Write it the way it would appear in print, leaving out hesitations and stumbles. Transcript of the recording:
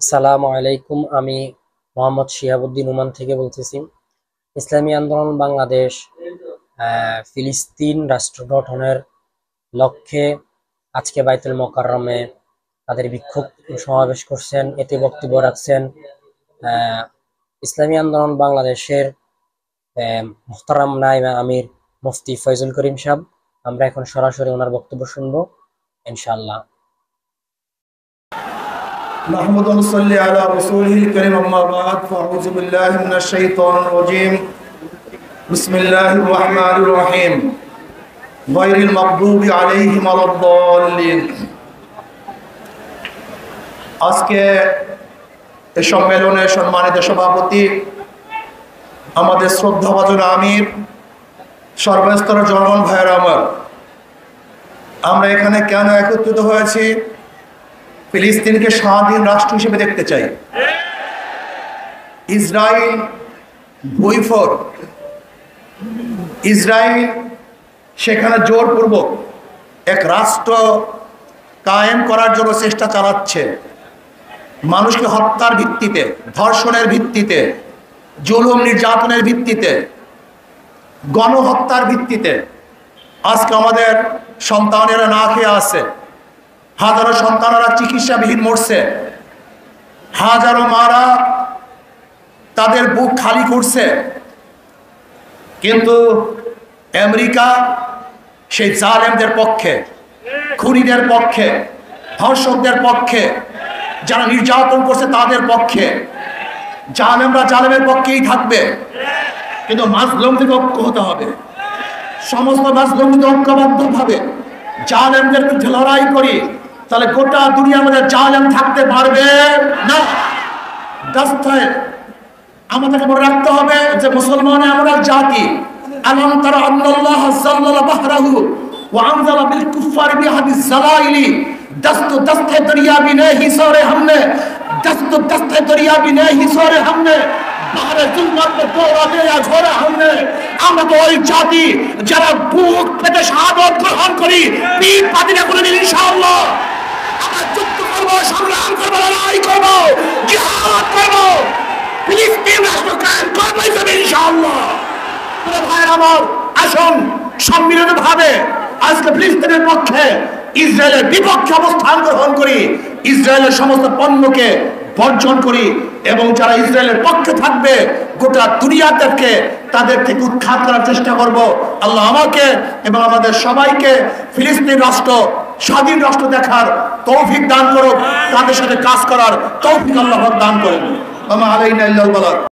আসসালামু আলাইকুম। আমি মোহাম্মদ শিহাবুদ্দিন ওমান থেকে বলতেছি। ইসলামী আন্দোলন বাংলাদেশ ফিলিস্তিন রাষ্ট্র গঠনের লক্ষ্যে আজকে বাইতুল মোকাররমে তাদের বিক্ষোভ সমাবেশ করছেন, এতে বক্তব্য রাখছেন ইসলামী আন্দোলন বাংলাদেশের মুহতারাম নায়েবে আমির মুফতি ফয়জুল করিম সাহেব। আমরা এখন সরাসরি ওনার বক্তব্য শুনবো ইনশাআল্লাহ। نحمد ونصلي على رسوله الكريم أما بعد فأعوذ بالله من الشيطان الرجيم بسم الله الرحمن الرحيم غير المغضوب عليهم ولا الضالين। আজকে এই সম্মেলনে সম্মানিত সভাপতি আমাদের শ্রদ্ধাভাজন আমির, সর্বস্তরের জনগণ ভাইয়েরা আমার, আমরা এখানে কেন একত্রিত হয়েছি? ফিলিস্তিনকে স্বাধীন রাষ্ট্র হিসেবে দেখতে চাই। ইসরায়েল ভূইফর, ইসরায়েল সেখানে জোরপূর্বক এক রাষ্ট্র কায়েম করার জন্য চেষ্টা চালাচ্ছে। মানুষকে হত্যার ভিত্তিতে, ধর্ষণের ভিত্তিতে, জুলুম নির্যাতনের ভিত্তিতে, গণহত্যার ভিত্তিতে আজকে আমাদের সন্তানেরা না খেয়ে আছে। হাজারো সন্তানেরা চিকিৎসাবিহীন মরছে, হাজারো মারা তাদের বুক খালি করছে। কিন্তু আমেরিকা সেই জালেমদের পক্ষে, খুনিদের পক্ষে, ধর্ষকদের পক্ষে, যারা নির্যাতন করছে তাদের পক্ষে। জালেমরা জালেমের পক্ষেই থাকবে, কিন্তু মাজলুমদের ঐক্য হতে হবে। সমস্ত মাজলুমদের ঐক্যবদ্ধভাবে জালেমদের বিরুদ্ধে লড়াই করি, তাহলে গোটা দুনিয়ার মধ্যে জালেম থাকতে পারবে না। রাস্তায় আমাদেরকে মনে রাখতে হবে যে মুসলমান আমরা জাতি। আলম তারা আল্লাহ জাল্লাল্লাহু বাহরাহু ওয়া আনজালা বিল কুফারি বিহাদিস জালাইলি দস্ত দস্তে দরিয়া भी नहीं हिसोरे हमने दस्त दस्ते दरिया भी नहीं हिसोरे हमने বাহারে জুলমাত में दौड़ा दिया झोरा हमने। আমরা তো ওই জাতি যারা বুক পেতে শাহাদাত গ্রহণ করি, পীর পাদিনা করে নিন ইনশাআল্লাহ। আমরা যুদ্ধ করব, সংগ্রাম করব, লড়াই করব, জিহাদ করব, ফিলিস্তিন রাষ্ট্র কায়েম করব ইনশাআল্লাহ। ভাইয়ের আমার, আসুন সম্মিলিতভাবে আজকে ফিলিস্তিনের পক্ষে, ইসরায়েলের বিপক্ষে অবস্থান গ্রহণ করি, ইসরায়েলের সমস্ত পণ্যকে বর্জন করি এবং যারা ইসরায়েলের পক্ষে থাকবে গোটা দুনিয়াদেরকে তাদের থেকে উৎখাত করার চেষ্টা করব। আল্লাহ আমাকে এবং আমাদের সবাইকে ফিলিস্তিন রাষ্ট্র স্বাধীন রাষ্ট্র দেখার তৌফিক দান করুক, তাদের সাথে কাজ করার তৌফিক আল্লাহ দান করুন। ওয়া মা আলাইনা ইল্লাল বালাগ।